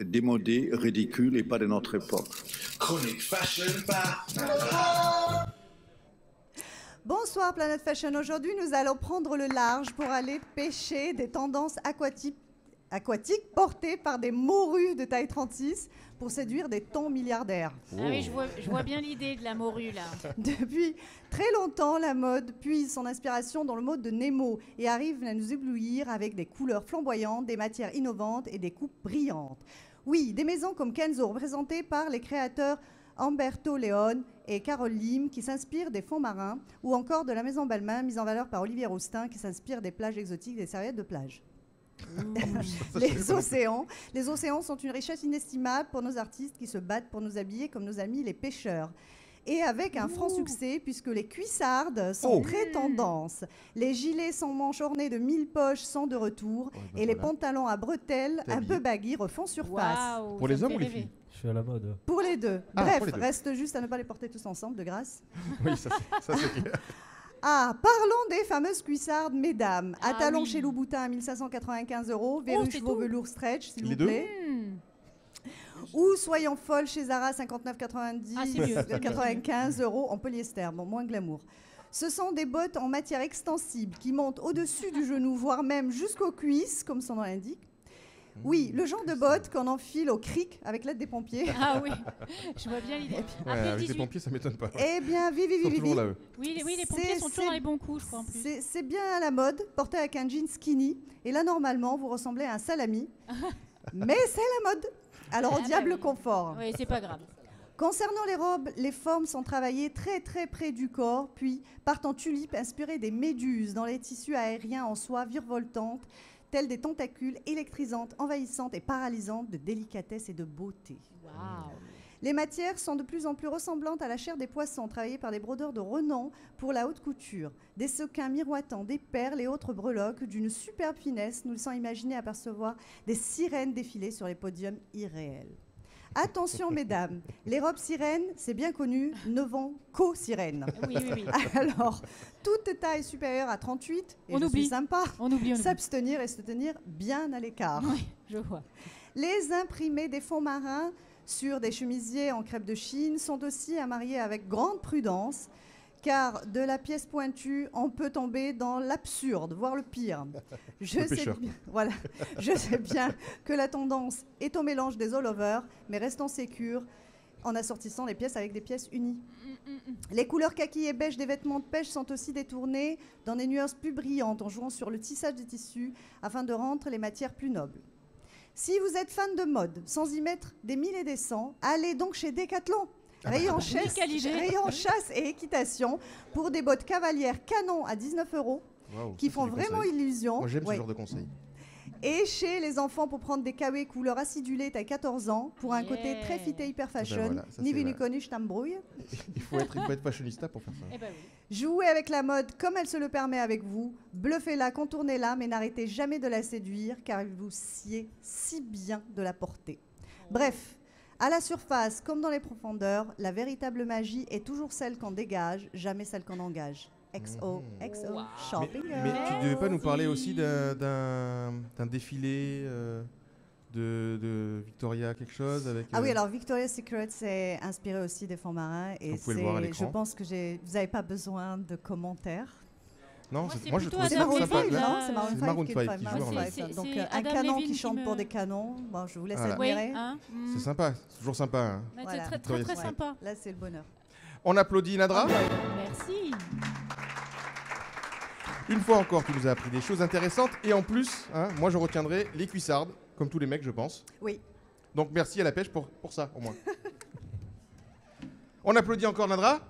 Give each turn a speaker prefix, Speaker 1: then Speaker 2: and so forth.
Speaker 1: démodé, ridicule et pas de notre époque.
Speaker 2: Chronique Fashion par...
Speaker 3: Bonsoir Planète Fashion. Aujourd'hui, nous allons prendre le large pour aller pêcher des tendances aquatiques portées par des morues de taille 36 pour séduire des tons milliardaires.
Speaker 4: Ah oui, je vois bien l'idée de la morue là.
Speaker 3: Depuis très longtemps, la mode puise son inspiration dans le mode de Nemo et arrive à nous éblouir avec des couleurs flamboyantes, des matières innovantes et des coupes brillantes. Oui, des maisons comme Kenzo, représentées par les créateurs Humberto Leone et Carole Lim, qui s'inspirent des fonds marins, ou encore de la maison Balmain, mise en valeur par Olivier Roustin, qui s'inspire des plages exotiques des serviettes de plage. Les océans sont une richesse inestimable pour nos artistes qui se battent pour nous habiller comme nos amis les pêcheurs. Et avec un franc succès, puisque les cuissardes sont très tendance. Les gilets sans manches ornés de 1000 poches sont de retour. Et les pantalons à bretelles, un peu baggy, refont surface.
Speaker 4: Waouh,
Speaker 5: Pour
Speaker 4: ça
Speaker 5: les
Speaker 4: me
Speaker 5: hommes
Speaker 4: fait
Speaker 5: ou les
Speaker 4: rêver.
Speaker 5: filles?
Speaker 6: Je suis à la mode.
Speaker 3: Pour les deux.
Speaker 5: Ah,
Speaker 3: Bref,
Speaker 5: pour les deux.
Speaker 3: reste juste à ne pas les porter tous ensemble, de grâce.
Speaker 5: Oui, ça c'est clair.
Speaker 3: Ah, parlons des fameuses cuissardes, mesdames. À
Speaker 4: Ah
Speaker 3: talons
Speaker 4: oui.
Speaker 3: chez Louboutin à 1595 €,
Speaker 4: c'est
Speaker 3: Verruche
Speaker 4: tout.
Speaker 3: Vaux velours stretch, s'il
Speaker 5: Les
Speaker 3: vous
Speaker 5: deux
Speaker 3: plaît. Ou soyons folles chez Zara, 59,90
Speaker 4: Ah, c'est mieux, c'est mieux.
Speaker 3: 95 € en polyester, bon, moins glamour. Ce sont des bottes en matière extensible qui montent au-dessus du genou, voire même jusqu'aux cuisses, comme son nom l'indique. Oui, le genre de bottes qu'on enfile au cric avec l'aide des pompiers.
Speaker 4: Ah oui, je vois bien l'idée.
Speaker 5: Ouais,
Speaker 4: Après le
Speaker 5: avec les
Speaker 4: 18.
Speaker 5: pompiers, ça m'étonne pas.
Speaker 3: Eh bien,
Speaker 5: Ils sont toujours là, eux.
Speaker 4: Oui, les pompiers sont toujours dans les bons coups, je crois en plus.
Speaker 3: C'est bien à la mode, porté avec un jean skinny. Et là, normalement, vous ressemblez à un salami. Mais c'est la mode. Alors, au
Speaker 4: Ah,
Speaker 3: diable
Speaker 4: bah
Speaker 3: le
Speaker 4: oui.
Speaker 3: confort.
Speaker 4: Oui, c'est pas grave.
Speaker 3: Concernant les robes, les formes sont travaillées très très près du corps, puis partent en tulipe inspirées des méduses dans les tissus aériens en soie virevoltante, tels des tentacules électrisantes, envahissantes et paralysantes de délicatesse et de beauté.
Speaker 4: Waouh.
Speaker 3: Les matières sont de plus en plus ressemblantes à la chair des poissons, travaillées par des brodeurs de renom pour la haute couture. Des sequins miroitants, des perles et autres breloques d'une superbe finesse, nous laissant imaginer apercevoir des sirènes défiler sur les podiums irréels. Attention mesdames, les robes sirènes, c'est bien connu, ne vont qu'aux sirènes.
Speaker 4: Oui, oui, oui.
Speaker 3: Alors, toute taille supérieure à 38, et
Speaker 4: On
Speaker 3: je
Speaker 4: oublie.
Speaker 3: suis sympa,
Speaker 4: On oublie.
Speaker 3: s'abstenir et se tenir bien à l'écart.
Speaker 4: Oui, je vois.
Speaker 3: Les imprimés des fonds marins sur des chemisiers en crêpe de Chine sont aussi à marier avec grande prudence, car de la pièce pointue, on peut tomber dans l'absurde, voire le pire. Je sais bien que la tendance est au mélange des all-over, mais restons sécures en assortissant les pièces avec des pièces unies. Les couleurs kaki et beige des vêtements de pêche sont aussi détournées dans des nuances plus brillantes en jouant sur le tissage des tissus afin de rendre les matières plus nobles. Si vous êtes fan de mode, sans y mettre des 1000 et des 100, allez donc chez Decathlon. Rayon chasse et équitation pour des bottes cavalières canon à 19 €
Speaker 5: Waouh,
Speaker 3: qui
Speaker 5: ça,
Speaker 3: font
Speaker 5: c'est du
Speaker 3: vraiment
Speaker 5: conseil.
Speaker 3: illusion.
Speaker 5: Moi, j'aime
Speaker 3: Ouais.
Speaker 5: ce genre de conseils.
Speaker 3: Et chez les enfants pour prendre des kawé couleur acidulée à 14 ans pour un côté
Speaker 4: Yeah.
Speaker 3: très fité hyper fashion.
Speaker 5: voilà, ça,
Speaker 3: Ni
Speaker 5: c'est
Speaker 3: vu ni
Speaker 5: vrai.
Speaker 3: connu, je t'embrouille.
Speaker 5: Il faut être fashionista pour faire ça.
Speaker 4: Eh ben oui.
Speaker 3: Jouez avec la mode comme elle se le permet avec vous. Bluffez-la, contournez-la, mais n'arrêtez jamais de la séduire car il vous sied si bien de la porter. Bref, à la surface comme dans les profondeurs, la véritable magie est toujours celle qu'on dégage, jamais celle qu'on engage. XO, XO,
Speaker 4: Wow.
Speaker 3: shopping.
Speaker 5: Mais tu devais pas nous parler aussi d'un défilé de Victoria quelque chose avec
Speaker 3: Ah oui, alors Victoria's Secret, c'est inspiré aussi des fonds marins. Et
Speaker 5: Vous pouvez le voir à
Speaker 3: je
Speaker 5: l'écran.
Speaker 3: pense que vous n'avez pas besoin de commentaires.
Speaker 5: Non,
Speaker 4: Moi, c'est
Speaker 5: moi je
Speaker 4: plutôt
Speaker 5: trouve
Speaker 3: C'est
Speaker 5: ça
Speaker 4: Adam
Speaker 3: Maroon
Speaker 5: sympa.
Speaker 3: 5,
Speaker 4: Levine,
Speaker 5: Là,
Speaker 3: non
Speaker 4: là.
Speaker 3: C'est Maroon
Speaker 5: C'est
Speaker 3: 5
Speaker 5: Maroon
Speaker 3: qui
Speaker 5: 5
Speaker 3: fait
Speaker 5: qui
Speaker 3: Maroon
Speaker 5: joue, en
Speaker 3: 5.
Speaker 4: fait.
Speaker 3: Donc
Speaker 4: C'est
Speaker 3: un
Speaker 4: Adam
Speaker 3: canon
Speaker 4: Levine
Speaker 3: qui
Speaker 4: qui
Speaker 3: chante
Speaker 4: me-
Speaker 3: pour des canons. Bon, je vous laisse
Speaker 5: Voilà.
Speaker 4: Oui,
Speaker 3: admirer.
Speaker 4: hein.
Speaker 5: c'est sympa, c'est toujours sympa. Hein.
Speaker 4: Ouais,
Speaker 3: Voilà.
Speaker 4: C'est très
Speaker 5: Victoria's
Speaker 4: très sympa.
Speaker 3: Là, c'est le bonheur.
Speaker 5: On applaudit Nadra.
Speaker 4: Merci.
Speaker 5: Une fois encore, tu nous as appris des choses intéressantes. Et en plus, hein, moi je retiendrai les cuissardes, comme tous les mecs, je pense.
Speaker 3: Oui.
Speaker 5: Donc merci à la pêche pour ça, au moins. On applaudit encore Nadra.